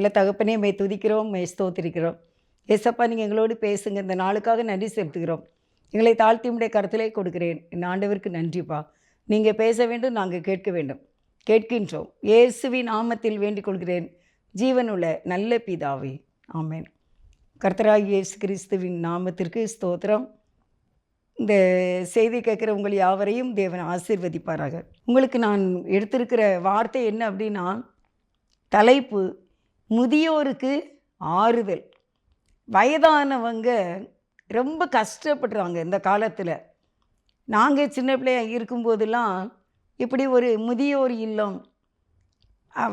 நல்ல தகப்பனே, மே துதிக்கிறோம், மே ஸ்தோத்திரிக்கிறோம். ஏசப்பா, நீங்கள் எங்களோடு பேசுங்க. இந்த நாளுக்காக நன்றி செலுத்துகிறோம். எங்களை தாழ்த்தி உடைய கருத்திலே கொடுக்கிறேன். இந்த ஆண்டவருக்கு நன்றிப்பா. நீங்கள் பேச வேண்டும், நாங்கள் கேட்க வேண்டும். கேட்கின்றோம். இயேசுவின் நாமத்தில் வேண்டிக் கொள்கிறேன், ஜீவனுள்ள நல்ல பிதாவே, ஆமென். கர்த்தராகிய இயேசு கிறிஸ்துவின் நாமத்திற்கு ஸ்தோத்திரம். இந்த செய்தி கேட்குற உங்கள் யாவரையும் தேவன் ஆசீர்வதிப்பாராக. உங்களுக்கு நான் எடுத்திருக்கிற வார்த்தை என்ன அப்படின்னா, தலைப்பு முதியோருக்கு ஆறுதல். வயதானவங்க ரொம்ப கஷ்டப்படுறாங்க இந்த காலத்தில். நாங்கள் சின்ன பிள்ளையாக இருக்கும்போதெல்லாம் இப்படி ஒரு முதியோர் இல்லம்,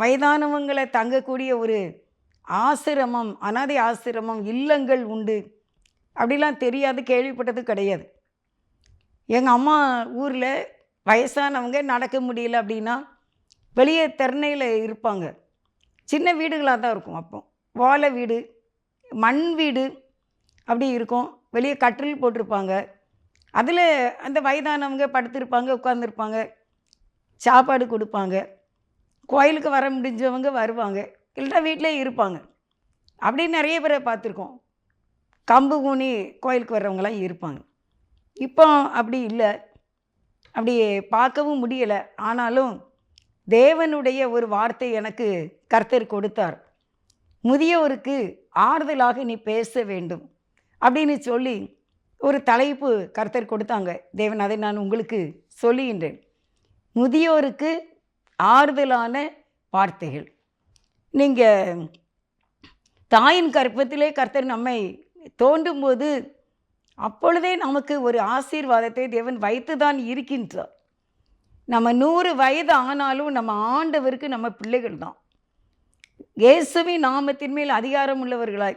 வயதானவங்களை தங்கக்கூடிய ஒரு ஆசிரமம், அனாதை ஆசிரமம், இல்லங்கள் உண்டு அப்படிலாம் தெரியாது, கேள்விப்பட்டது கிடையாது. எங்கள் அம்மா ஊரில் வயசானவங்க நடக்க முடியல அப்படின்னா வெளியே திறனையில் இருப்பாங்க. சின்ன வீடுகளாக தான் இருக்கும். அப்போ வாழை வீடு, மண் வீடு அப்படி இருக்கும். வெளியே கட்டில் போட்டிருப்பாங்க. அதில் அந்த வயதானவங்க படுத்திருப்பாங்க, உட்காந்துருப்பாங்க, சாப்பாடு கொடுப்பாங்க. கோயிலுக்கு வர முடிஞ்சவங்க வருவாங்க, இல்லைன்னா வீட்டிலே இருப்பாங்க. அப்படி நிறைய பேரை பார்த்துருக்கோம். கம்பு கூனி கோயிலுக்கு வர்றவங்களாம் இருப்பாங்க. இப்போ அப்படி இல்லை, அப்படி பார்க்கவும் முடியலை. ஆனாலும் தேவனுடைய ஒரு வார்த்தை எனக்கு கர்த்தர் கொடுத்தார். முதியோருக்கு ஆறுதலாக நீ பேச வேண்டும் அப்படின்னு சொல்லி ஒரு தலைப்பு கர்த்தர் கொடுத்தாங்க. தேவன் அதை நான் உங்களுக்கு சொல்லுகின்றேன். முதியோருக்கு ஆறுதலான வார்த்தைகள். நீங்கள் தாயின் கர்ப்பத்திலே கர்த்தர் நம்மை தோன்றும்போது அப்பொழுதே நமக்கு ஒரு ஆசீர்வாதத்தை தேவன் வைத்து தான் இருக்கின்றார். நம்ம 100 வயது ஆனாலும் நம்ம ஆண்டவருக்கு நம்ம பிள்ளைகள் தான். இயேசுவின் நாமத்தின் மேல் அதிகாரம் உள்ளவர்களாய்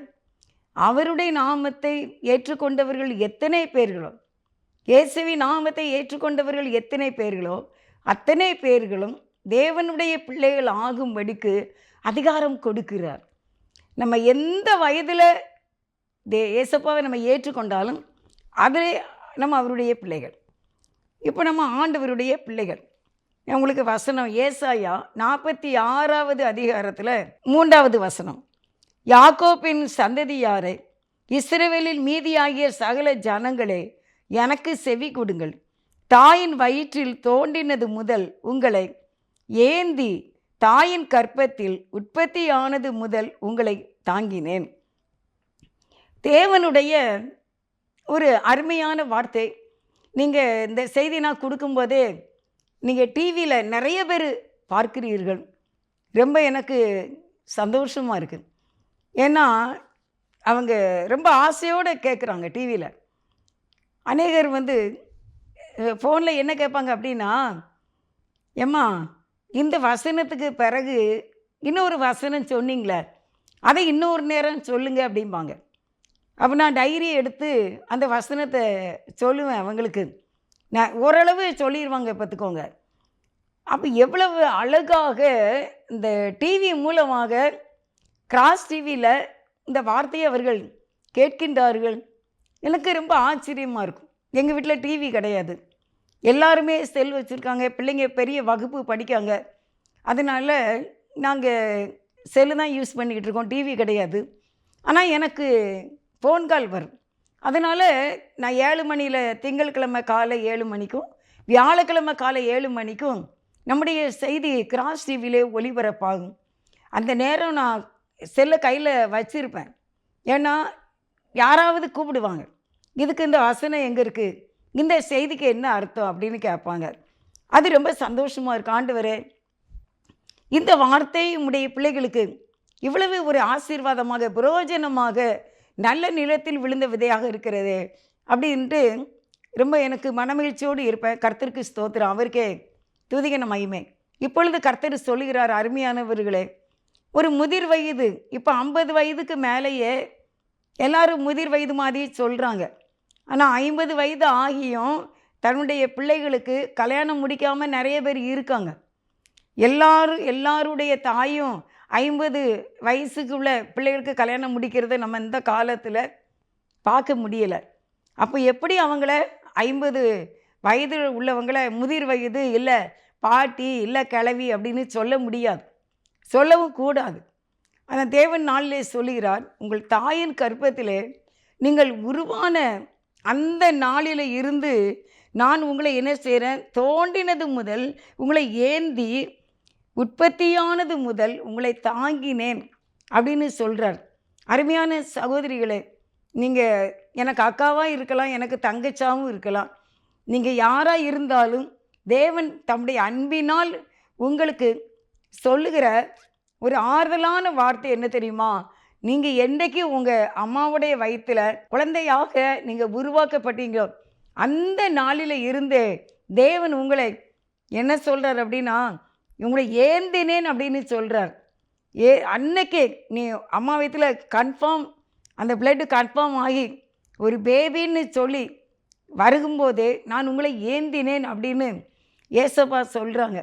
அவருடைய நாமத்தை ஏற்றுக்கொண்டவர்கள் எத்தனை பேர்களோ, இயேசுவின் நாமத்தை ஏற்றுக்கொண்டவர்கள் எத்தனை பேர்களோ அத்தனை பேர்களும் தேவனுடைய பிள்ளைகள் ஆகும்படிக்கு அதிகாரம் கொடுக்கிறார். நம்ம எந்த வயதில் ஏசப்பாவை நம்ம ஏற்றுக்கொண்டாலும் அதிலே நம்ம அவருடைய பிள்ளைகள். இப்போ நம்ம ஆண்டவருடைய பிள்ளைகள். உங்களுக்கு வசனம் ஏசாயா 46வது அதிகாரத்தில் 3வது வசனம். யாக்கோபின் சந்ததியாரை, இஸ்ரவேலில் மீதியாகிய சகல ஜனங்களே, எனக்கு செவி கொடுங்கள். தாயின் வயிற்றில் தோன்றினது முதல் உங்களை ஏந்தி தாயின் கர்ப்பத்தில் உற்பத்தியானது முதல் உங்களை தாங்கினேன். தேவனுடைய ஒரு அருமையான வார்த்தை. நீங்கள் இந்த செய்தி நான் கொடுக்கும்போதே நீங்கள் டிவியில் நிறைய பேர் பார்க்கிறீர்கள். ரொம்ப எனக்கு சந்தோஷமாக இருக்குது. ஏன்னா அவங்க ரொம்ப ஆசையோடு கேட்குறாங்க. டிவியில் அநேகர் ஃபோனில் என்ன கேட்பாங்க அப்படின்னா, ஏம்மா இந்த வசனத்துக்கு பிறகு இன்னொரு வசனம் சொன்னீங்களே, அதை இன்னொரு நேரம் சொல்லுங்க அப்படிம்பாங்க. அப்போ நான் டைரி எடுத்து அந்த வசனத்தை சொல்லுவேன் அவங்களுக்கு. நான் ஓரளவு சொல்லிடுவாங்க, பார்த்துக்கோங்க. அப்போ எவ்வளவு அழகாக இந்த டிவி மூலமாக, கிராஸ் டிவியில் இந்த வார்த்தையை அவர்கள் கேட்கின்றார்கள். எனக்கு ரொம்ப ஆச்சரியமாக இருக்கும். எங்கள் வீட்டில் டிவி கிடையாது. எல்லாருமே செல் வச்சுருக்காங்க. பிள்ளைங்க பெரிய வகுப்பு படிக்காங்க. அதனால் நாங்கள் செல்லு தான் யூஸ் பண்ணிக்கிட்டு இருக்கோம். டிவி கிடையாது. ஆனால் எனக்கு ஃபோன் கால் வரும். அதனால் நான் 7 மணியில், திங்கட்கிழமை காலை 7 மணிக்கும் வியாழக்கிழமை காலை 7 மணிக்கும் நம்முடைய செய்தி கிராஸ் டிவியிலே ஒளிபரப்பாகும். அந்த நேரம் நான் செல்லை கையில் வச்சுருப்பேன். ஏன்னா யாராவது கூப்பிடுவாங்க, இதுக்கு இந்த வசனம் எங்கே இருக்குது, இந்த செய்திக்கு என்ன அர்த்தம் அப்படின்னு கேட்பாங்க. அது ரொம்ப சந்தோஷமாக இருக்கு. ஆண்டவரே, இந்த வார்த்தை உம்முடைய பிள்ளைகளுக்கு இவ்வளவு ஒரு ஆசீர்வாதமாக, பிரயோஜனமாக, நல்ல நிலத்தில் விழுந்த விதையாக இருக்கிறது அப்படின்ட்டு ரொம்ப எனக்கு மனமகிழ்ச்சியோடு இருப்பேன். கர்த்தருக்கு ஸ்தோத்திரம், அவருக்கே துதிகன மகிமை. இப்பொழுது கர்த்தர் சொல்லுகிறார், அருமையானவர்களே, ஒரு முதிர் வயது, இப்போ 50 வயதுக்கு மேலேயே எல்லாரும் முதிர் வயது மாதிரி சொல்கிறாங்க. ஆனால் 50 வயது ஆகியும் தன்னுடைய பிள்ளைகளுக்கு கல்யாணம் முடிக்காமல் நிறைய பேர் இருக்காங்க. எல்லாருடைய தாயும் 50 வயசுக்குள்ள பிள்ளைகளுக்கு கல்யாணம் முடிக்கிறத நம்ம இந்த காலத்தில் பார்க்க முடியலை. அப்போ எப்படி அவங்கள 50 வயது உள்ளவங்கள முதிர் வயது, இல்லை பாட்டி, இல்லை கிழவி அப்படின்னு சொல்ல முடியாது, சொல்லவும் கூடாது. ஆனால் தேவன் நாளிலே சொல்லுகிறார், உங்கள் தாயின் கர்ப்பத்திலே நீங்கள் உருவான அந்த நாளில் இருந்து நான் உங்களை என்ன செய்கிறேன், தோண்டினது முதல் உங்களை ஏந்தி உற்பத்தியானது முதல் உங்களை தாங்கினேன் அப்படின்னு சொல்கிறார். அருமையான சகோதரிகளே, நீங்கள் எனக்கு அக்காவாக இருக்கலாம், எனக்கு தங்கச்சாவும் இருக்கலாம். நீங்கள் யாராக இருந்தாலும் தேவன் தம்முடைய அன்பினால் உங்களுக்கு சொல்லுகிற ஒரு ஆறுதலான வார்த்தை என்ன தெரியுமா? நீங்கள் என்றைக்கு உங்கள் அம்மாவுடைய வயிற்றில் குழந்தையாக நீங்கள் உருவாக்கப்பட்டீங்களோ அந்த நாளில் இருந்தே தேவன் உங்களை என்ன சொல்கிறார் அப்படின்னா, உங்களை ஏந்தினேன் அப்படின்னு சொல்கிறார். அன்னைக்கு நீ அம்மா வயிற்றில் கன்ஃபார்ம் அந்த பிளட்டு கன்ஃபார்ம் ஆகி ஒரு பேபின்னு சொல்லி வருகும்போதே நான் உங்களை ஏந்தினேன் அப்படின்னு ஏசப்பா சொல்கிறாங்க.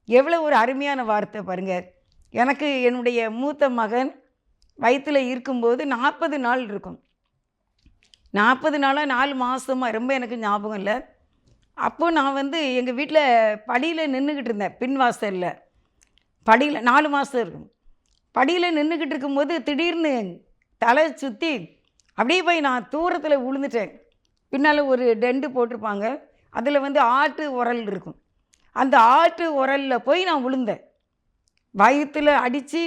எவ்வளோ ஒரு அருமையான வார்த்தை பாருங்கள். எனக்கு என்னுடைய மூத்த மகன் வயிற்றில் இருக்கும்போது 40 நாள் இருக்கும். 40 நாளாக 4 மாதமாக ரொம்ப எனக்கு ஞாபகம் இல்லை. அப்போது நான் எங்கள் வீட்டில் படியில் நின்றுக்கிட்டு இருந்தேன். பின்வாசலில் படியில் 4 மாதம் இருக்கும். படியில் நின்றுக்கிட்டு இருக்கும்போது திடீர்னு தலை சுற்றி அப்படியே போய் நான் தூரத்தில் விழுந்துட்டேன். பின்னால் ஒரு டெண்டு போட்டிருப்பாங்க, அதில் ஆட்டு உரல் இருக்கும். அந்த ஆட்டு உரலில் போய் நான் விழுந்தேன். வயிற்றில் அடித்து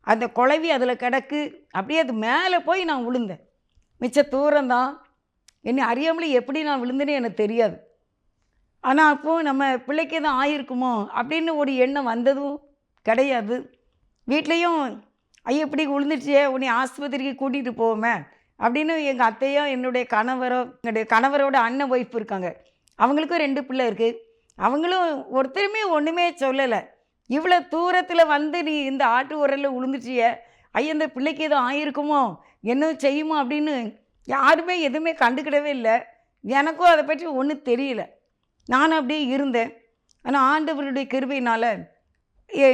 அந்த குழவி அதில் கிடக்கு, அப்படியே அது மேலே போய் நான் விழுந்தேன். மிச்ச தூரம்தான். என்னை அறியாமலே எப்படி நான் விழுந்தேனே எனக்கு தெரியாது. ஆனால் அப்போது நம்ம பிள்ளைக்கு தான் ஆயிருக்குமோ அப்படின்னு ஒரு எண்ணம் வந்ததும் கிடையாது. வீட்லேயும் ஐயோ இப்படி விழுந்துச்சியே, உன்னை ஆஸ்பத்திரிக்கு கூட்டிகிட்டு போவோமே அப்படின்னு எங்கள் அத்தையோ என்னுடைய கணவரோ என்னுடைய கணவரோட அண்ணன் ஒய்ஃப் இருக்காங்க, அவங்களுக்கும் 2 பிள்ளை இருக்குது. அவங்களும் ஒருத்தருமே ஒன்றுமே சொல்லலை. இவ்வளோ தூரத்தில் நீ இந்த ஆட்டு உரலில் விழுந்துச்சிய, ஐயா இந்த பிள்ளைக்கு எதுவும் ஆயிருக்குமோ என்ன செய்யுமோ அப்படின்னு யாருமே எதுவுமே கண்டுக்கிடவே இல்லை. எனக்கும் அதை பற்றி ஒன்றும் தெரியல. நானும் அப்படியே இருந்தேன். ஆனால் ஆண்டவருடைய கிருபையினால்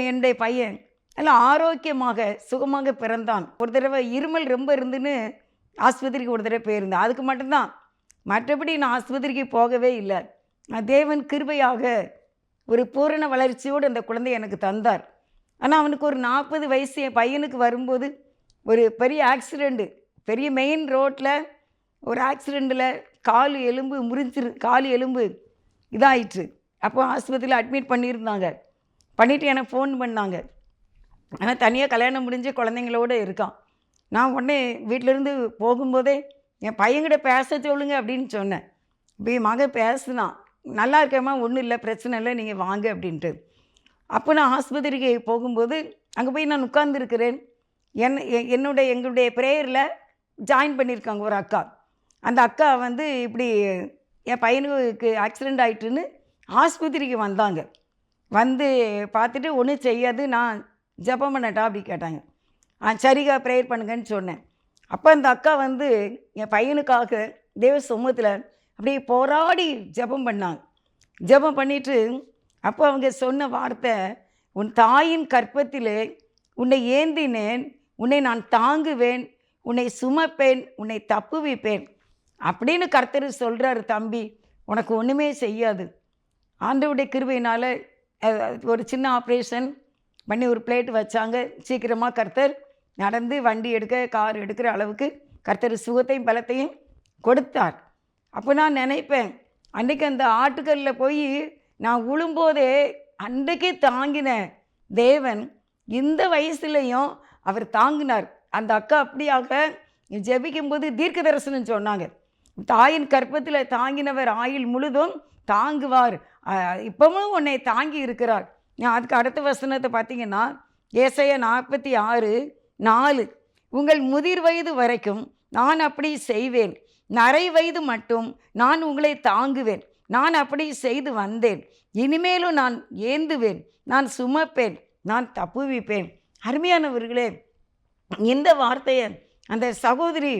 என்னுடைய பையன் எல்லாம் ஆரோக்கியமாக சுகமாக பிறந்தான். ஒரு தடவை இருமல் ரொம்ப இருந்துன்னு ஆஸ்பத்திரிக்கு ஒரு தடவை போயிருந்தேன். அதுக்கு மட்டும்தான், மற்றபடி நான் ஆஸ்பத்திரிக்கு போகவே இல்லை. தேவன் கிருபையாக ஒரு பூரண வளர்ச்சியோடு அந்த குழந்தை எனக்கு தந்தார். ஆனால் அவனுக்கு ஒரு 40 வயசு என் பையனுக்கு வரும்போது ஒரு பெரிய ஆக்சிடெண்ட்டு, பெரிய மெயின் ரோட்டில் ஒரு ஆக்சிடெண்ட்டில் கால் எலும்பு இதாயிற்று. அப்போ ஆஸ்பத்திரியில் அட்மிட் பண்ணியிருந்தாங்க. பண்ணிவிட்டு எனக்கு ஃபோன் பண்ணாங்க. ஆனால் தனியாக கல்யாணம் முடிஞ்சு குழந்தைங்களோடு இருக்கான். நான் உடனே வீட்டிலேருந்து போகும்போதே என் பையன்கிட்ட பேச சொல்லுங்க அப்படின்னு சொன்னேன். இப்போ என் மகன் பேசுனான், நல்லா இருக்கேம்மா, ஒன்றும் இல்லை, பிரச்சனை இல்லை, நீங்கள் வாங்க அப்படின்ட்டு. அப்போ நான் ஆஸ்பத்திரிக்கு போகும்போது அங்கே போய் நான் உட்கார்ந்துருக்கிறேன். எங்களுடைய ப்ரேயரில் ஜாயின் பண்ணியிருக்காங்க ஒரு அக்கா. அந்த அக்கா இப்படி என் பையனுக்கு ஆக்சிடெண்ட் ஆகிட்டுன்னு ஆஸ்பத்திரிக்கு வந்தாங்க. பார்த்துட்டு ஒன்றும் செய்யாது, நான் ஜெபம் பண்ணட்டா அப்படி கேட்டாங்க. சரிக்கா ப்ரேயர் பண்ணுங்கன்னு சொன்னேன். அப்போ அந்த அக்கா என் பையனுக்காக தேவ சமூகத்தில் அப்படியே போராடி ஜெபம் பண்ணாங்க. ஜெபம் பண்ணிவிட்டு அப்போ அவங்க சொன்ன வார்த்தை, உன் தாயின் கற்பத்திலே உன்னை ஏந்தினேன், உன்னை நான் தாங்குவேன், உன்னை சுமப்பேன், உன்னை தப்புவிப்பேன் அப்படின்னு கர்த்தர் சொல்கிறாரு. தம்பி, உனக்கு ஒன்றுமே செய்யாது. ஆண்டவருடைய கிருபையினால் ஒரு சின்ன ஆப்ரேஷன் பண்ணி ஒரு பிளேட் வச்சாங்க. சீக்கிரமாக கர்த்தர் நடந்து வண்டி எடுக்க கார் எடுக்கிற அளவுக்கு கர்த்தர் சுகத்தையும் பலத்தையும் கொடுத்தார். அப்போ நான் நினைப்பேன், அன்றைக்கு அந்த ஆட்டுக்கல்லில் போய் நான் விழும்போதே அன்றைக்கே தாங்கின தேவன் இந்த வயசுலேயும் அவர் தாங்கினார். அந்த அக்கா அப்படியாக ஜெபிக்கும்போது தீர்க்க தரிசனம் சொன்னாங்க, தாயின் கற்பத்தில் தாங்கினவர் ஆயுள் முழுதும் தாங்குவார், இப்பவும் உன்னை தாங்கி இருக்கிறார். அதுக்கு அடுத்த வசனத்தை பார்த்தீங்கன்னா ஏசாயா 46:4, உங்கள் முதிர் வயது வரைக்கும் நான் அப்படி செய்வேன், நரை வயது மட்டும் நான் உங்களை தாங்குவேன், நான் அப்படி செய்து வந்தேன், இனிமேலும் நான் ஏந்துவேன், நான் சுமப்பேன், நான் தப்புவிப்பேன். அருமையானவர்களே, இந்த வார்த்தையை அந்த சகோதரி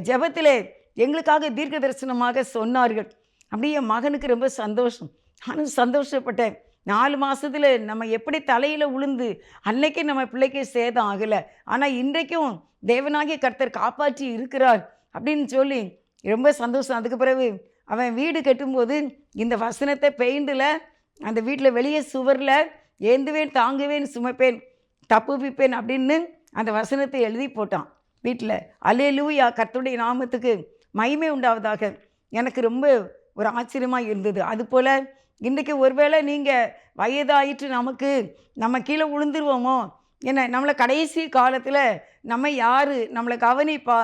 ஜெபத்திலே எங்களுக்காக தீர்க்க தரிசனமாக சொன்னார்கள். அப்படியே என் மகனுக்கு ரொம்ப சந்தோஷம். நானும் சந்தோஷப்பட்டேன். 4 மாதத்தில் நம்ம எப்படி தலையில் உளுந்து அன்னைக்கு நம்ம பிள்ளைக்கு சேதம் ஆகலை, ஆனால் இன்றைக்கும் தேவனாகிய கர்த்தர் காப்பாற்றி இருக்கிறார் அப்படின்னு சொல்லி ரொம்ப சந்தோஷம். அதுக்கு பிறகு அவன் வீடு கட்டும்போது இந்த வசனத்தை பெயிண்டில் அந்த வீட்டில் வெளியே சுவரில் ஏந்துவேன், தாங்குவேன், சுமைப்பேன், தப்புவிப்பேன் அப்படின்னு அந்த வசனத்தை எழுதி போட்டான் வீட்டில். அல்லேலூயா, கர்த்தருடைய நாமத்துக்கு மகிமை உண்டாவதாக. எனக்கு ரொம்ப ஒரு ஆச்சரியமாக இருந்தது. அதுபோல் இன்றைக்கி ஒருவேளை நீங்கள் வயதாயிற்று, நம்ம கீழே விழுந்துருவோமோ, என்ன நம்மளை கடைசி காலத்தில் நம்ம யார் நம்மளை கவனிப்பா,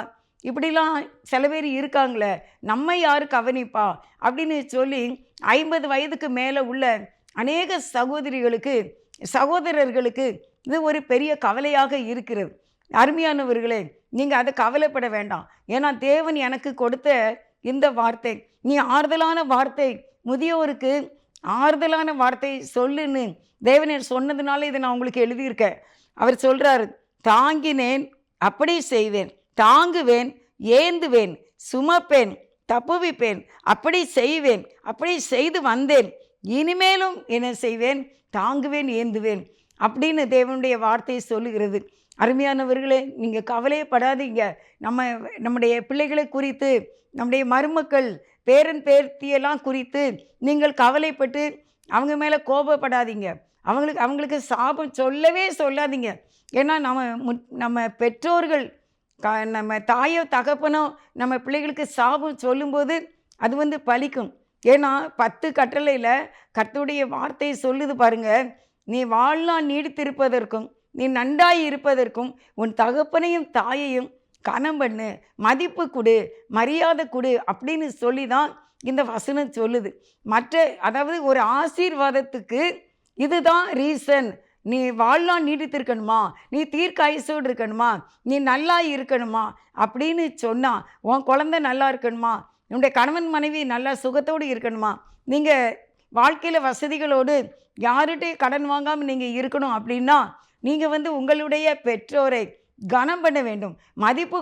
இப்படிலாம் சில பேர் இருக்காங்களே, நம்ம யார் கவனிப்பா அப்படின்னு சொல்லி 50 வயதுக்கு மேலே உள்ள அநேக சகோதரர்களுக்கு இது ஒரு பெரிய கவலையாக இருக்கிறது. அருமையானவர்களே, நீங்கள் அதை கவலைப்பட வேண்டாம். ஏன்னா தேவன் எனக்கு கொடுத்த இந்த வார்த்தை, நீ ஆறுதலான வார்த்தை, முதியோருக்கு ஆறுதலான வார்த்தை சொல்லுன்னு தேவன் சொன்னதுனால இதை நான் உங்களுக்கு எழுதியிருக்கேன். அவர் சொல்கிறார், தாங்கினேன் அப்படி செய்வேன், தாங்குவேன் ஏந்துவேன், சுமப்பேன் தப்புவிப்பேன், அப்படி செய்வேன், அப்படி செய்து வந்தேன், இனிமேலும் என்ன செய்வேன், தாங்குவேன் ஏந்துவேன் அப்படின்னு தேவனுடைய வார்த்தை சொல்லுகிறது. அருமையானவர்களே, நீங்கள் கவலையப்படாதீங்க. நம்முடைய பிள்ளைகளை குறித்து, நம்முடைய மருமக்கள் பேரன் பேத்தியெல்லாம் குறித்து நீங்கள் கவலைப்பட்டு அவங்க மேலே கோபப்படாதீங்க. அவங்களுக்கு சாபம் சொல்லவே சொல்லாதீங்க. ஏன்னா நம்ம பெற்றோர்கள், நம்ம தாயோ தகப்பனோ நம்ம பிள்ளைகளுக்கு சாபம் சொல்லும்போது அது பலிக்கும். ஏன்னா 10 கட்டளையில் கர்த்தருடைய வார்த்தையை சொல்லுது பாருங்க, நீ வாழ்நாள் நீடித்திருப்பதற்கும் நீ நன்றாய் இருப்பதற்கும் உன் தகப்பனையும் தாயையும் கனம் பண்ணு, மதிப்பு கொடு, மரியாதை கொடு அப்படின்னு சொல்லி தான் இந்த வசனம் சொல்லுது. அதாவது ஒரு ஆசீர்வாதத்துக்கு இதுதான் ரீசன். நீ வாழ்நாள் நீடித்திருக்கணுமா, நீ தீர்க்க ஆயுசோடு இருக்கணுமா, நீ நல்லா இருக்கணுமா அப்படின்னு சொன்னால், உன் குழந்தை நல்லா இருக்கணுமா, உன்னுடைய கணவன் மனைவி நல்லா சுகத்தோடு இருக்கணுமா, நீங்கள் வாழ்க்கையில் வசதிகளோடு யார்கிட்டையும் கடன் வாங்காமல் நீங்கள் இருக்கணும் அப்படின்னா நீங்கள் உங்களுடைய பெற்றோரை கனம் பண்ண வேண்டும், மதிப்பு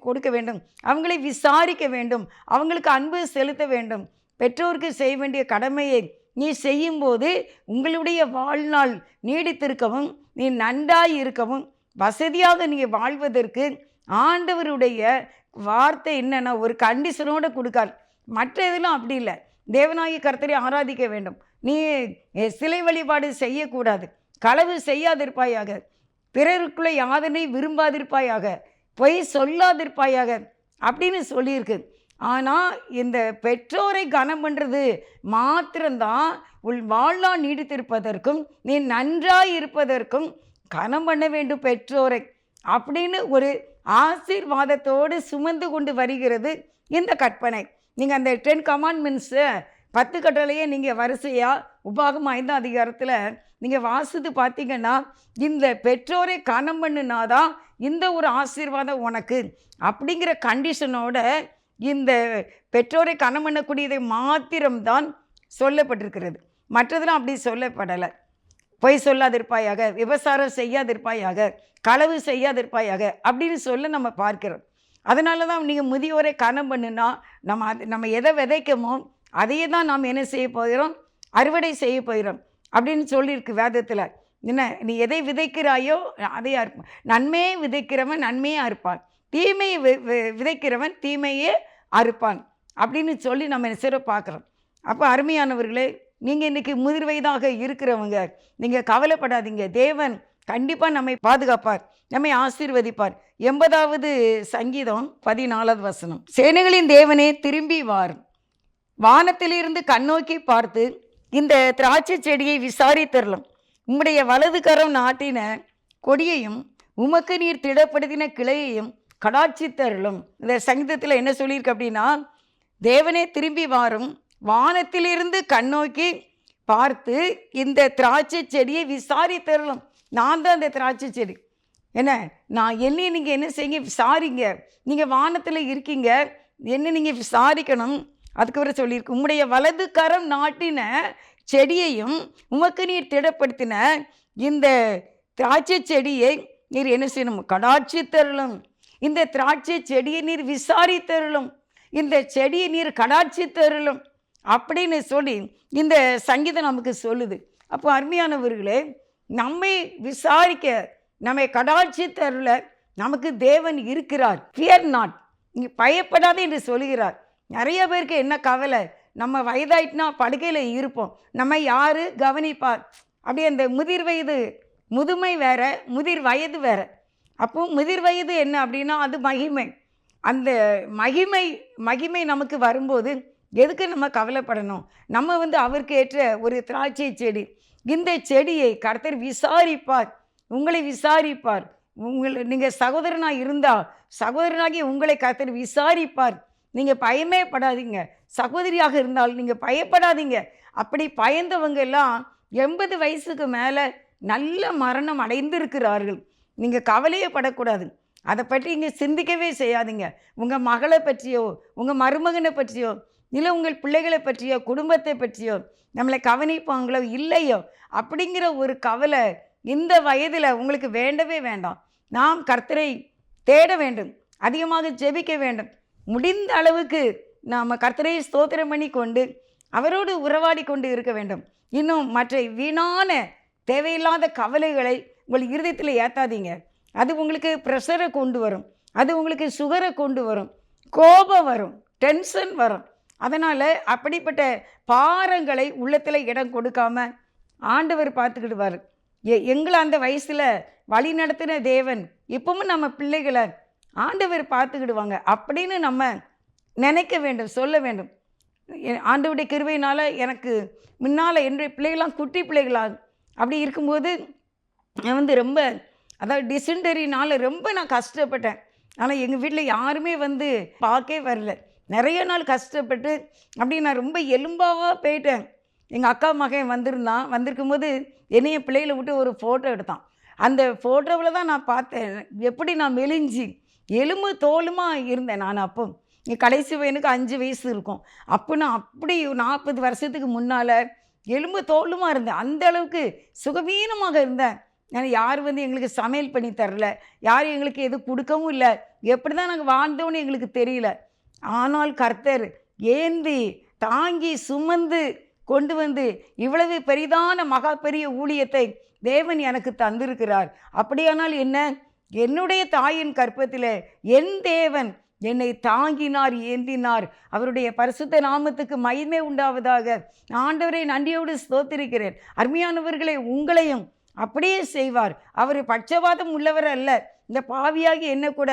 கொடுக்க வேண்டும், அவங்களை விசாரிக்க வேண்டும், அவங்களுக்கு அன்பு செலுத்த வேண்டும். பெற்றோருக்கு செய்ய வேண்டிய கடமையை நீ செய்யும்போது உங்களுடைய வாழ்நாள் நீடித்திருக்கவும், நீ நன்றாய் இருக்கவும், வசதியாக நீங்கள் வாழ்வதற்கு ஆண்டவருடைய வார்த்தை என்னென்னா ஒரு கண்டிஷனோடு கொடுக்கார். மற்ற இதெல்லாம் அப்படி இல்லை. தேவனாகிய கர்த்தரை ஆராதிக்க வேண்டும், நீ சிலை வழிபாடு செய்யக்கூடாது, களவு செய்யாதிருப்பாயாக, பிறருக்குள்ளே யாதனை விரும்பாதிருப்பாயாக, பொய் சொல்லாதிருப்பாயாக அப்படின்னு சொல்லியிருக்கு. ஆனால் இந்த பெற்றோரை கனம் பண்ணுறது மாத்திரம்தான் உள் வாழ்நாள் நீடித்திருப்பதற்கும் நீ நன்றாய் இருப்பதற்கும் கனம் பண்ண வேண்டும் பெற்றோரை அப்படின்னு ஒரு ஆசீர்வாதத்தோடு சுமந்து கொண்டு வருகிறது இந்த கற்பனை. நீங்கள் அந்த 10 கமாண்ட்மெண்ட்ஸை 10 கட்டளையே நீங்கள் வரிசையாக உபாகமம் 5ஆம் அதிகாரத்தில் நீங்கள் வாசித்து பார்த்தீங்கன்னா, இந்த பெற்றோரை கனம் பண்ணுனாதான் இந்த ஒரு ஆசீர்வாதம் உனக்கு அப்படிங்கிற கண்டிஷனோட இந்த பெற்றோரை கனம் பண்ணக்கூடியதை மாத்திரம்தான் சொல்லப்பட்டிருக்கிறது. மற்றதெல்லாம் அப்படி சொல்லப்படலை. பொய் சொல்லாதிருப்பாயாக, விபசாரம் செய்யாதிருப்பாயாக, களவு செய்யாதிருப்பாயாக அப்படின்னு சொல்ல நம்ம பார்க்கிறோம். அதனால தான் நீங்கள் முதியோரை கனம் பண்ணுனா நம்ம எதை விதைக்கமோ அதையே தான் நாம் என்ன செய்ய போகிறோம், அறுவடை செய்ய போகிறோம் அப்படின்னு சொல்லியிருக்கு வேதத்தில். என்ன, நீ எதை விதைக்கிறாயோ அதையே அறுப்பான். நன்மையை விதைக்கிறவன் நன்மையே அறுப்பான், தீமையை விதைக்கிறவன் தீமையே அறுப்பான் அப்படின்னு சொல்லி நம்ம என்ன பார்க்குறோம். அப்போ அருமையானவர்களே, நீங்கள் இன்றைக்கி முதிர் வயதாக இருக்கிறவங்க நீங்கள் கவலைப்படாதீங்க. தேவன் கண்டிப்பாக நம்மை பாதுகாப்பார், நம்மை ஆசீர்வதிப்பார். 80வது சங்கீதம் 14வது வசனம், சேனைகளின் தேவனே திரும்பி வார், வானத்திலிருந்து கண்ணோக்கி பார்த்து இந்த திராட்சை செடியை விசாரித்தரலும், உம்முடைய வலது கரம் நாட்டின கொடியையும் உமக்கு நீர் திடப்படுத்தின கிளையையும் கடாட்சித்தருளும். இந்த சங்கீதத்தில் என்ன சொல்லியிருக்கு அப்படின்னா, தேவனே திரும்பி வாரும், வானத்திலிருந்து கண்ணோக்கி பார்த்து இந்த திராட்சை செடியை விசாரித்தரலும். நான் தான் அந்த திராட்சை செடி. என்ன, நான் நீங்கள் என்ன செய்யுங்க, விசாரிங்க. நீங்கள் வானத்தில் இருக்கீங்க, என்ன நீங்கள் விசாரிக்கணும். அதுக்கு வர சொல்லியிருக்கு, உம்முடைய வலது கரம் நாட்டின செடியையும் உமக்கு நீர் திடப்படுத்தின இந்த திராட்சை செடியை நீர் என்ன செய்யணும், கடாட்சி தருளும். இந்த திராட்சை செடியை நீர் விசாரித்தருளும், இந்த செடியை நீர் கடாட்சி தருளும் அப்படின்னு சொல்லி இந்த சங்கீதம் நமக்கு சொல்லுது. அப்போ அருமையானவர்களே, நம்மை விசாரிக்க, நம்மை கடாட்சி தருள நமக்கு தேவன் இருக்கிறார். ஃபியர் நாட், இங்கே பயப்படாதே என்று சொல்லுகிறார். நிறைய பேருக்கு என்ன கவலை, நம்ம வயதாயிட்டுனா படுக்கையில் இருப்போம், நம்ம யார் கவனிப்பார். அப்படியே அந்த முதிர் வயது, முதுமை வேற, முதிர் வயது வேற. அப்போ முதிர் வயது என்ன அப்படின்னா அது மகிமை. அந்த மகிமை மகிமை நமக்கு வரும்போது எதுக்கு நம்ம கவலைப்படணும்? நம்ம அவருக்கு ஏற்ற ஒரு திராட்சை செடி. இந்த செடியை கர்த்தர் விசாரிப்பார், உங்களை விசாரிப்பார். நீங்கள் சகோதரனாக இருந்தால் சகோதரனாகிய உங்களை கர்த்தர் விசாரிப்பார். நீங்கள் பயமே படாதீங்க. சகோதரியாக இருந்தால் நீங்கள் பயப்படாதீங்க. அப்படி பயந்தவங்க எல்லாம் 80 வயசுக்கு மேலே நல்ல மரணம் அடைந்திருக்கிறார்கள். நீங்கள் கவலையே படக்கூடாது. அதை பற்றி இங்கே சிந்திக்கவே செய்யாதீங்க. உங்கள் மகளை பற்றியோ உங்கள் மருமகனை பற்றியோ இல்லை உங்கள் பிள்ளைகளை பற்றியோ குடும்பத்தை பற்றியோ நம்மளை கவனிப்பாங்களோ இல்லையோ அப்படிங்கிற ஒரு கவலை இந்த வயதில் உங்களுக்கு வேண்டவே வேண்டாம். நாம் கர்த்தரை தேட வேண்டும், அதிகமாக ஜெபிக்க வேண்டும். முடிந்த அளவுக்கு நாம் கர்த்தரை ஸ்தோத்திரம் பண்ணி கொண்டு அவரோடு உறவாடி கொண்டு இருக்க வேண்டும். இன்னும் மற்ற வீணான தேவையில்லாத கவலைகளை உங்கள் இருதயத்தில் ஏற்றாதீங்க. அது உங்களுக்கு ப்ரெஷரை கொண்டு வரும், அது உங்களுக்கு சுகரை கொண்டு வரும், கோபம் வரும், டென்ஷன் வரும். அதனால் அப்படிப்பட்ட பாரங்களை உள்ளத்தில் இடம் கொடுக்காம ஆண்டவர் பார்த்துக்கிடுவார். எங்களை அந்த வயசில் வழி நடத்தின தேவன் இப்பவும் நம்ம பிள்ளைகளை ஆண்டவர் பார்த்துக்கிடுவாங்க அப்படின்னு நம்ம நினைக்க வேண்டும், சொல்ல வேண்டும். ஆண்டவருடைய கிருபையினால் எனக்கு முன்னால் என்னுடைய பிள்ளைகளாம் குட்டி பிள்ளைகளாக அப்படி இருக்கும்போது நான் ரொம்ப அதாவது டிசென்டரினால் ரொம்ப நான் கஷ்டப்பட்டேன். ஆனால் எங்கள் வீட்டில் யாருமே பார்க்கவே வரல. நிறைய நாள் கஷ்டப்பட்டு அப்படி நான் ரொம்ப எலும்பாக போயிட்டேன். எங்கள் அக்கா மகன் வந்திருக்கும்போது என்னைய பிள்ளைகளை விட்டு ஒரு ஃபோட்டோ எடுத்தான். அந்த ஃபோட்டோவில் தான் நான் பார்த்தேன் எப்படி நான் மெலிஞ்சி எலும்பு தோலுமா இருந்தேன். நான் அப்போ கடைசி பையனுக்கு 5 வயசு இருக்கும். அப்போ நான் அப்படி 40 வருஷத்துக்கு முன்னால் எலும்பு தோலுமா இருந்தேன். அந்த அளவுக்கு சுகவீனமாக இருந்தேன். யார் எங்களுக்கு சமையல் பண்ணி தரல, யார் எங்களுக்கு எதுவும் கொடுக்கவும் இல்லை. எப்படி தான் நாங்கள் வாழ்ந்தோன்னு எங்களுக்கு தெரியல. ஆனால் கர்த்தர் ஏந்தி தாங்கி சுமந்து கொண்டு இவ்வளவு பெரிதான மகா பெரிய ஊழியத்தை தேவன் எனக்கு தந்திருக்கிறார். அப்படியானால் என்ன? என்னுடைய தாயின் கற்பத்தில் என் தேவன் என்னை தாங்கினார், ஏந்தினார். அவருடைய பரிசுத்த நாமத்துக்கு மகிமை உண்டாவதாக. ஆண்டவரை நன்றியோடு ஸ்தோத்திரிக்கிறேன். அருமையானவர்களை, உங்களையும் அப்படியே செய்வார். அவர் பட்சபாதம் உள்ளவர் அல்ல. இந்த பாவியாகி என்ன கூட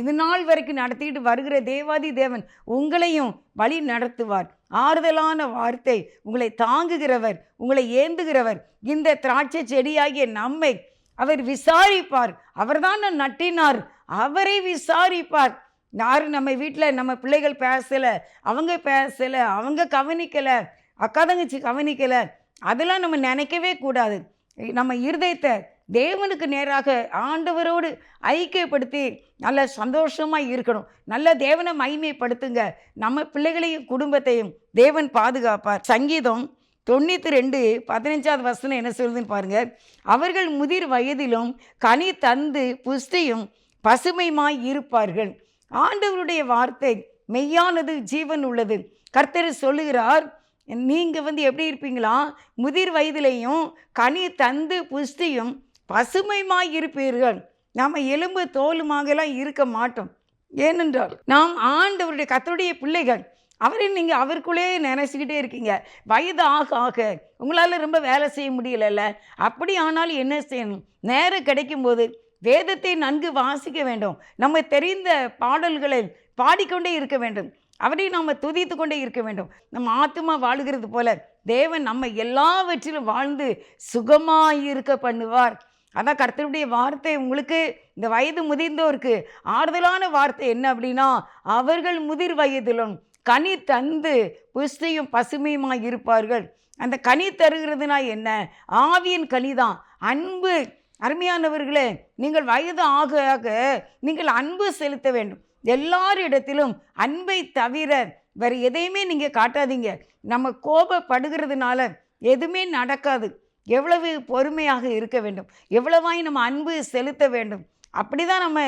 இது நாள் வரைக்கும் நடத்திட்டு வருகிற தேவாதி தேவன் உங்களையும் வழி நடத்துவார். ஆறுதலான வார்த்தை, உங்களை தாங்குகிறவர், உங்களை ஏந்துகிறவர். இந்த திராட்சை செடியாகிய நம்மை அவர் விசாரிப்பார். அவர்தான் நட்டினார், அவரை விசாரிப்பார். யார் நம்ம வீட்டில் நம்ம பிள்ளைகள் பேசலை, அவங்க கவனிக்கலை, அக்கா தங்கச்சி கவனிக்கலை, அதெல்லாம் நம்ம நினைக்கவே கூடாது. நம்ம இருதயத்தை தேவனுக்கு நேராக ஆண்டவரோடு ஐக்கியப்படுத்தி நல்ல சந்தோஷமாக இருக்கணும். நல்ல தேவனை மகிமைப்படுத்துங்க. நம்ம பிள்ளைகளையும் குடும்பத்தையும் தேவன் பாதுகாப்பார். சங்கீதம் 92:15 என்ன சொல்லுதுன்னு பாருங்க. அவர்கள் முதிர் வயதிலும் கனி தந்து புஷ்டியும் பசுமையுமாய் இருப்பார்கள். ஆண்டவருடைய வார்த்தை மெய்யானது, ஜீவன் உள்ளது. கர்த்தர் சொல்லுகிறார், நீங்கள் எப்படி இருப்பீங்களா? முதிர் வயதிலையும் கனி தந்து புஷ்டியும் பசுமையுமாய் இருப்பீர்கள். நாம் எலும்பு தோலுமாகலாம் இருக்க மாட்டோம். ஏனென்றால் நாம் ஆண்டவருடைய கர்த்தருடைய பிள்ளைகள். அவரை நீங்கள் அவருக்குள்ளே நினைச்சிக்கிட்டே இருக்கீங்க. வயது ஆக ஆக உங்களால் ரொம்ப வேலை செய்ய முடியலல்ல. அப்படி ஆனாலும் என்ன செய்யணும்? நேரம் கிடைக்கும்போது வேதத்தை நன்கு வாசிக்க வேண்டும். நம்ம தெரிந்த பாடல்களை பாடிக்கொண்டே இருக்க வேண்டும். அவரை நாம் துதித்து கொண்டே இருக்க வேண்டும். நம்ம ஆத்துமா வாழுகிறது போல தேவன் நம்ம எல்லாவற்றிலும் வாழ்ந்து சுகமாக இருக்க பண்ணுவார். அதான் கர்த்தருடைய வார்த்தை. உங்களுக்கு இந்த வயது முதிர்ந்தோருக்கு ஆறுதலான வார்த்தை என்ன அப்படின்னா, அவர்கள் முதிர் வயதிலும் கனி தந்து புஷ்டியும் பசுமையுமாய் இருப்பார்கள். அந்த கனி தருகிறதுனா என்ன? ஆவியின் கனி தான், அன்பு. அருமையானவர்களே, நீங்கள் வயது ஆக ஆக நீங்கள் அன்பு செலுத்த வேண்டும். எல்லாரிடத்திலும் அன்பை தவிர வேறு எதையுமே நீங்கள் காட்டாதீங்க. நம்ம கோபப்படுகிறதுனால எதுவுமே நடக்காது. எவ்வளவு பொறுமையாக இருக்க வேண்டும், எவ்வளவாய் நம்ம அன்பு செலுத்த வேண்டும், அப்படி தான் நம்ம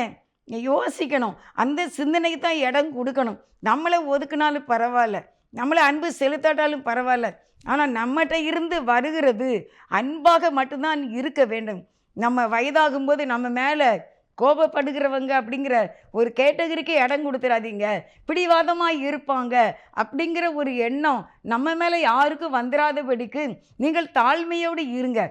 யோசிக்கணும். அந்த சிந்தனைக்கு தான் இடம் கொடுக்கணும். நம்மளை ஒதுக்கினாலும் பரவாயில்ல, நம்மளை அன்பு செலுத்தாட்டாலும் பரவாயில்ல. ஆனால் நம்மகிட்ட இருந்து வருகிறது அன்பாக மட்டும்தான் இருக்க வேண்டும். நம்ம வயதாகும்போது நம்ம மேலே கோபப்படுகிறவங்க அப்படிங்கிற ஒரு கேட்டகரிக்கு இடம் கொடுத்துடாதீங்க. பிடிவாதமாக இருப்பாங்க அப்படிங்கிற ஒரு எண்ணம் நம்ம மேலே யாருக்கும் வந்துடாதபடிக்கு நீங்கள் தாழ்மையோடு இருங்க.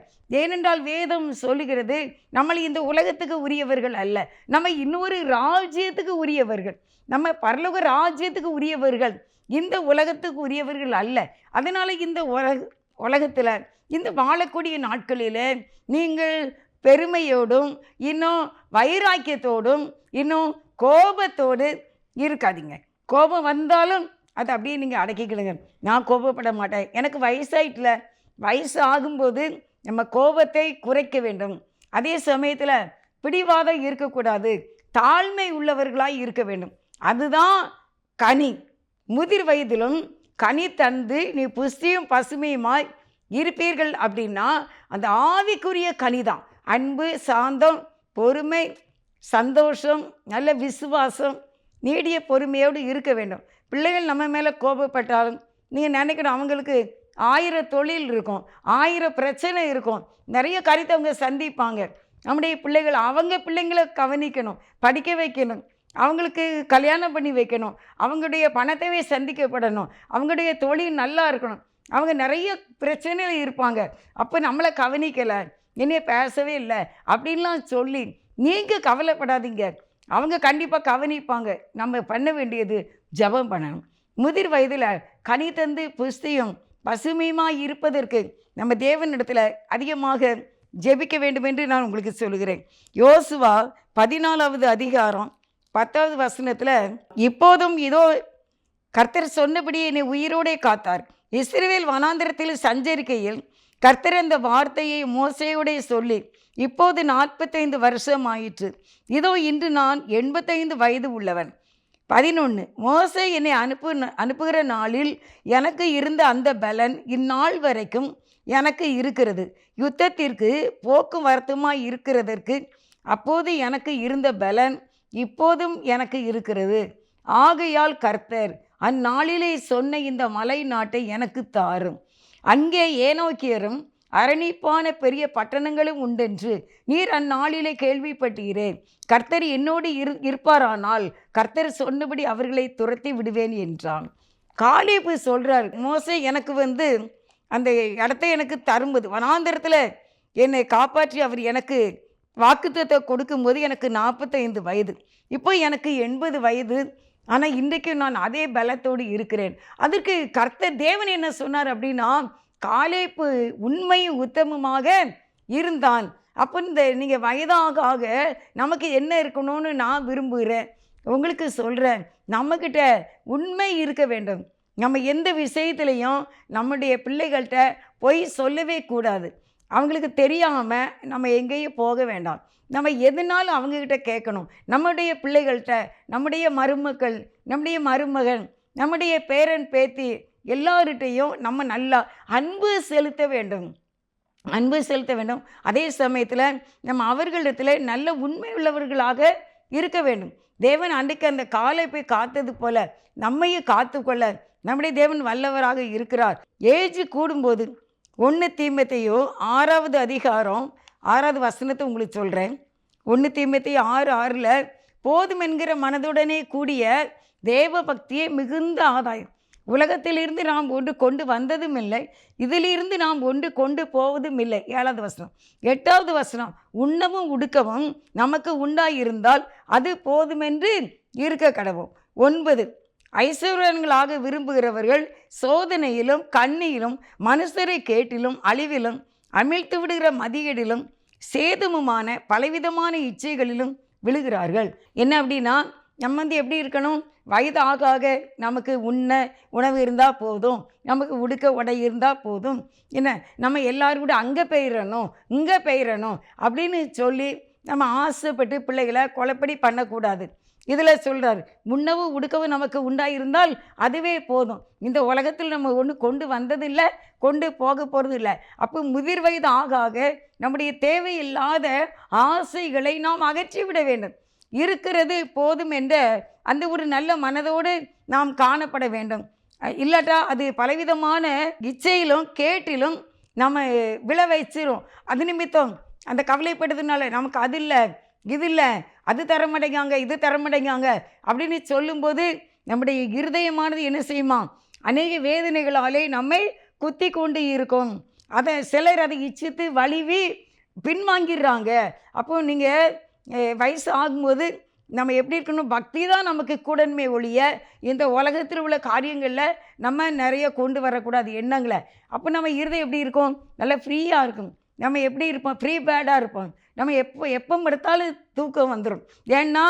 ஏனென்றால் வேதம் சொல்லுகிறது, நம்மளை இந்த உலகத்துக்கு உரியவர்கள் அல்ல, நம்ம இன்னொரு ராஜ்யத்துக்கு உரியவர்கள், நம்ம பரலோக ராஜ்யத்துக்கு உரியவர்கள், இந்த உலகத்துக்கு உரியவர்கள் அல்ல. அதனால் இந்த உலகத்தில் இந்த வாழக்கூடிய நாட்களில் நீங்கள் பெருமையோடும் இன்னும் வைராக்கியத்தோடும் இன்னும் கோபத்தோடு இருக்காதீங்க. கோபம் வந்தாலும் அதை அப்படியே நீங்கள் அடக்கிக்கிடுங்க. நான் கோபப்பட மாட்டேன், எனக்கு வயசாயிட்டல. வயசு ஆகும்போது நம்ம கோபத்தை குறைக்க வேண்டும். அதே சமயத்தில் பிடிவாதம் இருக்கக்கூடாது, தாழ்மை உள்ளவர்களாய் இருக்க வேண்டும். அதுதான் கனி. முதிர் வயதிலும் கனி தந்து நீ புஷ்டியும் பசுமையுமாய் இருப்பீர்கள் அப்படின்னா அந்த ஆவிக்குரிய கனி தான். அன்பு, சாந்தம், பொறுமை, சந்தோஷம், நல்ல விசுவாசம், நீடிய பொறுமையோடு இருக்க வேண்டும். பிள்ளைகள் நம்ம மேலே கோபப்பட்டாலும் நீங்கள் நினைக்கணும், அவங்களுக்கு 1000 தொழில் இருக்கும், 1000 பிரச்சனை இருக்கும், நிறைய காரியத்தை அவங்க சந்திப்பாங்க. நம்முடைய பிள்ளைகள் அவங்க பிள்ளைங்களை கவனிக்கணும், படிக்க வைக்கணும், அவங்களுக்கு கல்யாணம் பண்ணி வைக்கணும், அவங்களுடைய பணத்தேவை சந்திக்கப்படணும், அவங்களுடைய தொழில் நல்லா இருக்கணும். அவங்க நிறைய பிரச்சனையில் இருப்பாங்க. அப்போ நம்மளை கவனிக்கலை, என்னைய பேசவே இல்லை அப்படின்லாம் சொல்லி நீங்கள் கவலைப்படாதீங்க. அவங்க கண்டிப்பாக கவனிப்பாங்க. நம்ம பண்ண வேண்டியது ஜெபம் பண்ணணும். முதிர் வயதில் கனி தந்து புஷ்டியும் பசுமையுமாக இருப்பதற்கு நம்ம தேவனிடத்தில் அதிகமாக ஜெபிக்க வேண்டும் என்று நான் உங்களுக்கு சொல்கிறேன். யோசுவா 14வது அதிகாரம் 10வது வசனத்தில், இப்போதும் இதோ கர்த்தர் சொன்னபடி என்னை உயிரோடே காத்தார். இஸ்ரவேல் வனாந்திரத்தில் சஞ்சரிக்கையில் கர்த்தர் அந்த வார்த்தையை மோசேயோடே சொல்லி, இப்போது 45 வருஷம் ஆயிற்று. இதோ இன்று நான் 85 வயது உள்ளவன். 11 மோசே என்னை அனுப்புகிற நாளில் எனக்கு இருந்த அந்த பலன் இந்நாள் வரைக்கும் எனக்கு இருக்கிறது. யுத்தத்திற்கு போக்குவரத்துமாய் இருக்கிறதற்கு அப்போது எனக்கு இருந்த பலன் இப்போதும் எனக்கு இருக்கிறது. ஆகையால் கர்த்தர் அந்நாளிலே சொன்ன இந்த மலை நாட்டை எனக்கு தாரும். அங்கே ஏனோக்கியரும் அரணிப்பான பெரிய பட்டணங்களும் உண்டென்று நீர் அந்நாளிலே கேள்விப்பட்டீரே. கர்த்தர் என்னோடு இருப்பாரானால் கர்த்தர் சொன்னபடி அவர்களை துரத்தி விடுவேன் என்றான். காலேபு சொல்கிறார், மோசே எனக்கு அந்த இடத்தை எனக்கு தரும்போது, வனாந்தரத்தில் என்னை காப்பாற்றி அவர் எனக்கு வாக்குத்தத்தை கொடுக்கும்போது எனக்கு 45 வயது, இப்போ எனக்கு 80 வயது. ஆனால் இன்றைக்கு நான் அதே பலத்தோடு இருக்கிறேன். அதற்கு கர்த்தர் தேவன் என்ன சொன்னார் அப்படின்னா, காலேப்பு உண்மையும் உத்தமமாக இருந்தான். அப்போ நீங்கள் வயதாக ஆக நமக்கு என்ன இருக்கணும்னு நான் விரும்புகிறேன், உங்களுக்கு சொல்கிறேன், நம்மக்கிட்ட உண்மை இருக்க வேண்டும். நம்ம எந்த விஷயத்துலையும் நம்முடைய பிள்ளைகள்கிட்ட பொய் சொல்லவே கூடாது. அவங்களுக்கு தெரியாமல் நம்ம எங்கேயும் போக வேண்டாம். நம்ம எதுனாலும் அவங்கக்கிட்ட கேட்கணும். நம்முடைய பிள்ளைகள்கிட்ட, நம்முடைய மருமக்கள், நம்முடைய மருமகன், நம்முடைய பேரன் பேத்தி எல்லார்கிட்டையும் நம்ம நல்லா அன்பு செலுத்த வேண்டும். அதே சமயத்தில் நம்ம அவர்களிடத்தில் நல்ல உண்மை உள்ளவர்களாக இருக்க வேண்டும். தேவன் அன்றைக்கு அந்த காலேப்பை காத்தது போல நம்மையும் காத்துக்கொள்ள நம்முடைய தேவன் வல்லவராக இருக்கிறார். ஏஜ் கூடும்போது 1 தீமோத்தேயு 6வது அதிகாரம் 6வது வசனத்தை உங்களுக்கு சொல்கிறேன். 1 தீமோத்தேயு 6:6 போதும் என்கிற மனதுடனே கூடிய தேவ பக்தியே மிகுந்த ஆதாயம். உலகத்திலிருந்து நாம் ஒன்று கொண்டு வந்ததும் இல்லை, இதிலிருந்து நாம் ஒன்று கொண்டு போவதும் இல்லை. 7வது வசனம். 8வது வசனம், உண்ணவும் உடுக்கவும் நமக்கு உண்டாயிருந்தால் அது போதுமென்று இருக்க கடவோம். 9 ஐஸ்வர்யங்களாக விரும்புகிறவர்கள் சோதனையிலும் கண்ணியிலும் மனுஷரை கேட்டிலும் அழிவிலும் அமிழ்த்து விடுகிற மதியீடிலும் சேதமுமான பலவிதமான இச்சைகளிலும் விழுகிறார்கள். என்ன அப்படின்னா, நம்ம எப்படி இருக்கணும், வயது ஆக ஆக நமக்கு உணவு இருந்தால் போதும், நமக்கு உடுக்க உடை இருந்தால் போதும், என்ன நம்ம எல்லோரும் கூட அங்கே பெயரணும் இங்கே பெயரணும் அப்படின்னு சொல்லி நம்ம ஆசைப்பட்டு பிள்ளைகளை கொலைப்படி பண்ணக்கூடாது. இதில் சொல்கிறார், உண்ணவும் உடுக்கவும் நமக்கு உண்டாயிருந்தால் அதுவே போதும். இந்த உலகத்தில் நம்ம ஒன்று கொண்டு வந்ததில்லை, கொண்டு போக போகிறது இல்லை. அப்போ முதிர் வயது ஆக ஆக நம்முடைய தேவையில்லாத ஆசைகளை நாம் அகற்றிவிட வேண்டும். இருக்கிறது போதும் என்ற அந்த ஒரு நல்ல மனதோடு நாம் காணப்பட வேண்டும். இல்லாட்டா அது பலவிதமான இச்சையிலும் கேட்டிலும் நம்ம விழ வச்சிரும். அது நிமித்தம் அந்த கவலைப்படுறதுனால நமக்கு அது இல்லை இது இல்லை அது தரமாட்டேங்காங்க, இது தரமாட்டேங்காங்க அப்படின்னு சொல்லும்போது நம்முடைய இருதயமானது என்ன செய்யுமா? அநேக வேதனைகளாலே நம்மை குத்தி கொண்டு இருக்கும். சிலர் அதை இச்சித்து வலிவி பின்வாங்கிடுறாங்க. அப்போ நீங்கள் வயசு ஆகும்போது நம்ம எப்படி இருக்கணும்? பக்தி தான் நமக்கு கூடன்மை ஒழிய இந்த உலகத்தில் உள்ள காரியங்களில் நம்ம நிறைய கொண்டு வரக்கூடாது எண்ணங்களை. அப்போ நம்ம இருதயம் எப்படி இருக்கும்? நல்லா ஃப்ரீயாக இருக்கும். நம்ம எப்படி இருப்போம்? ஃப்ரீ பேடாக இருப்போம். நம்ம எப்போ எடுத்தாலும் தூக்கம் வந்துடும். ஏன்னா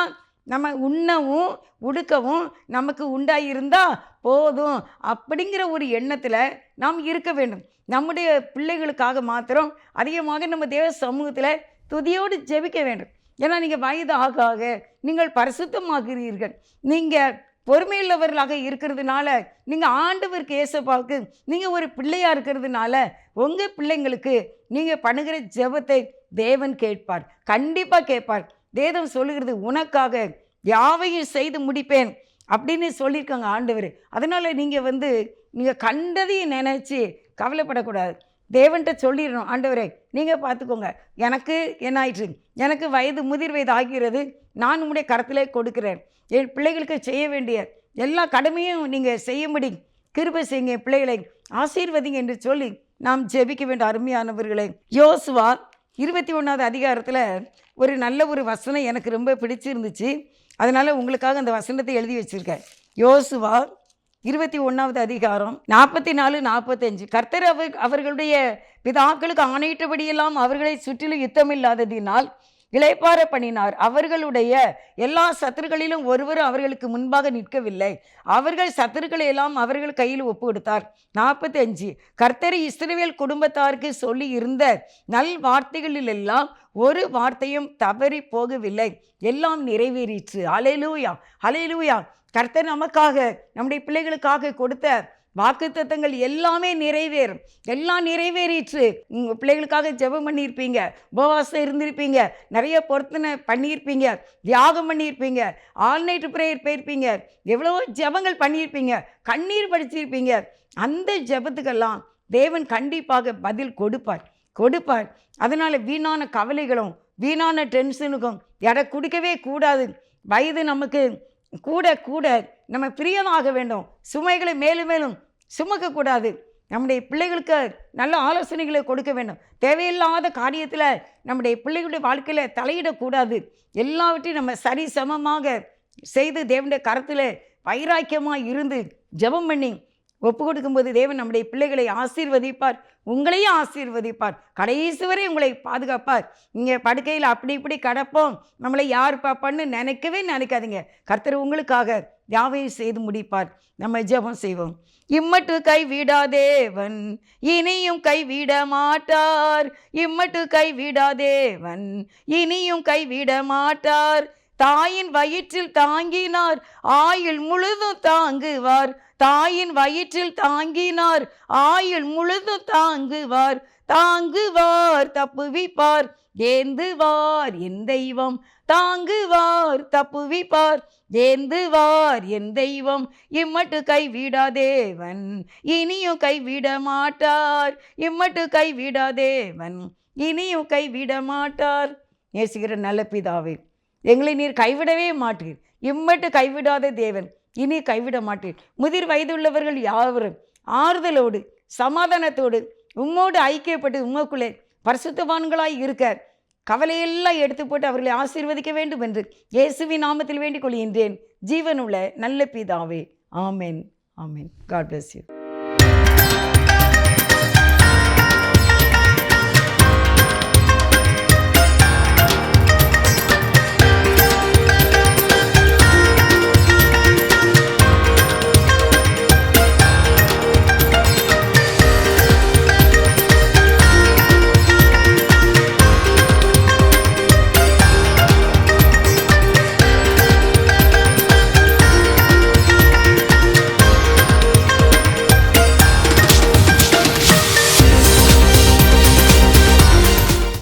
நம்ம உண்ணவும் உடுக்கவும் நமக்கு உண்டாயிருந்தால் போதும் அப்படிங்கிற ஒரு எண்ணத்தில் நாம் இருக்க வேண்டும். நம்முடைய பிள்ளைகளுக்காக மாத்திரம் அதிகமாக நம்ம தேவ சமூகத்தில் துதியோடு ஜெபிக்க வேண்டும். ஏன்னா நீங்கள் வயது ஆக ஆக நீங்கள் பரிசுத்தமாகிறீர்கள். நீங்கள் பொறுமையுள்ளவர்களாக இருக்கிறதுனால, நீங்கள் ஆண்டவருக்கு இயேசுவுக்கு நீங்கள் ஒரு பிள்ளையாக இருக்கிறதுனால உங்கள் பிள்ளைங்களுக்கு நீங்கள் பண்ணுகிற ஜெபத்தை தேவன் கேட்பார், கண்டிப்பாக கேட்பார். வேதம் சொல்லுகிறது, உனக்காக யாவையும் செய்து முடிப்பேன் அப்படின்னு சொல்லியிருக்காங்க ஆண்டவர். அதனால் நீங்கள் கண்டதையும் நினச்சி கவலைப்படக்கூடாது. தேவன்கிட்ட சொல்லிடணும், ஆண்டவரே நீங்கள் பார்த்துக்கோங்க, எனக்கு என்ன ஆயிற்று, எனக்கு முதிர் வயது ஆகிறது, நான் உங்களுடைய கரத்திலே கொடுக்கிறேன். என் பிள்ளைகளுக்கு செய்ய வேண்டிய எல்லா கடமையும் நீங்கள் செய்யும்படி கிருபை செய்யுங்க, பிள்ளைகளை ஆசீர்வதிங்க என்று சொல்லி நாம் ஜெபிக்க வேண்டும். அருமையானவர்களே, யோசுவா 21வது அதிகாரத்தில் ஒரு நல்ல ஒரு வசனம் எனக்கு ரொம்ப பிடிச்சிருந்துச்சு. அதனால் உங்களுக்காக அந்த வசனத்தை எழுதி வச்சுருக்கேன். யோசுவா 21வது அதிகாரம் 44-45. கர்த்தர் அவர்களுடைய பிதாக்களுக்கு ஆணையிட்டபடியெல்லாம் அவர்களை சுற்றிலும் யுத்தமில்லாததினால் இளைப்பாற பண்ணினார். அவர்களுடைய எல்லா சத்துருக்களிலும் ஒருவரும் அவர்களுக்கு முன்பாக நிற்கவில்லை. அவர்கள் சத்துருக்களை எல்லாம் அவர்கள் கையில் ஒப்பு கொடுத்தார். 45. கர்த்தர் இஸ்ரவேல் குடும்பத்தாருக்கு சொல்லி இருந்த நல் வார்த்தைகளில் எல்லாம் ஒரு வார்த்தையும் தவறி போகவில்லை, எல்லாம் நிறைவேறிற்று. ஹல்லேலூயா, ஹல்லேலூயா. கர்த்தர் நமக்காக நம்முடைய பிள்ளைகளுக்காக கொடுத்த வாக்குத்தத்தங்கள் எல்லாமே நிறைவேறும், எல்லாம் நிறைவேறிற்று. உங்கள் பிள்ளைகளுக்காக ஜெபம் பண்ணியிருப்பீங்க, உபவாசம் இருந்திருப்பீங்க, நிறைய பொருத்தனை பண்ணியிருப்பீங்க, தியாகம் பண்ணியிருப்பீங்க, ஆல் நைட் ப்ரேயர் போயிருப்பீங்க, எவ்வளவோ ஜெபங்கள் பண்ணியிருப்பீங்க, கண்ணீர் படிச்சிருப்பீங்க. அந்த ஜெபத்துக்கெல்லாம் தேவன் கண்டிப்பாக பதில் கொடுப்பார். அதனால் வீணான கவலைகளும் வீணான டென்ஷனுக்கும் எடை கொடுக்கவே கூடாது. வயது நமக்கு கூட நம்ம பிரியமாக வேண்டும். சுமைகளை மேலும் மேலும் சுமக்கக்கூடாது. நம்முடைய பிள்ளைகளுக்கு நல்ல ஆலோசனைகளை கொடுக்க வேண்டும். தேவையில்லாத காரியத்தில் நம்முடைய பிள்ளைகளுடைய வாழ்க்கையில் தலையிடக்கூடாது. எல்லாவற்றையும் நம்ம சரி சமமாக செய்து தேவனுடைய கரத்தில் வைராக்கியமாக இருந்து ஜெபம் பண்ணி ஒப்பு கொடுக்கும்போது தேவன் நம்முடைய பிள்ளைகளை ஆசீர்வதிப்பார், உங்களையும் ஆசீர்வதிப்பார், கடைசி வரை உங்களை பாதுகாப்பார். நீங்கள் படுக்கையில் அப்படி இப்படி கிடப்போம், நம்மளை யார் பாப்பான்னு நினைக்காதீங்க. கர்த்தர் உங்களுக்காக யாவையும் செய்து முடிப்பார். நம்ம ஜெபம் செய்வோம். இம்மட்டு கைவிடாதேவன் இனியும் கைவிட மாட்டார், இம்மட்டு கைவிடாதேவன் இனியும் கைவிட மாட்டார். தாயின் வயிற்றில் தாங்கினார், ஆயுள் முழுதும் தாங்குவார். தாயின் வயிற்றில் தாங்கினார், ஆயுள் முழுதும் தாங்குவார். தப்புவிப்பார், ஏந்துவார் என் தெய்வம். தாங்குவார், தப்புவிப்பார், ஏந்துவார் என் தெய்வம். இம்மட்டு கைவிடாதேவன் இனியும் கைவிட மாட்டார், இம்மட்டு கைவிடாதேவன் இனியும் கைவிட மாட்டார். நேசிக்கிற நல்ல பிதாவே, எங்களை நீர் கைவிடவே மாட்டீர். இம்மட்டு கைவிடாத தேவன், இனி கைவிட மாட்டீர். முதிர் வயதுள்ளவர்கள் யாவரும் ஆறுதலோடு சமாதானத்தோடு உம்மோடு ஐக்கியப்பட்டு உம்மக்குள்ளே பரிசுத்தவான்களாய் இருக்க கவலையெல்லாம் எடுத்து போட்டு அவர்களை ஆசீர்வதிக்க வேண்டும் என்று இயேசுவின் நாமத்தில் வேண்டிக் கொள்கின்றேன். ஜீவனுள்ள நல்ல பிதாவே, ஆமென், ஆமென். God bless you.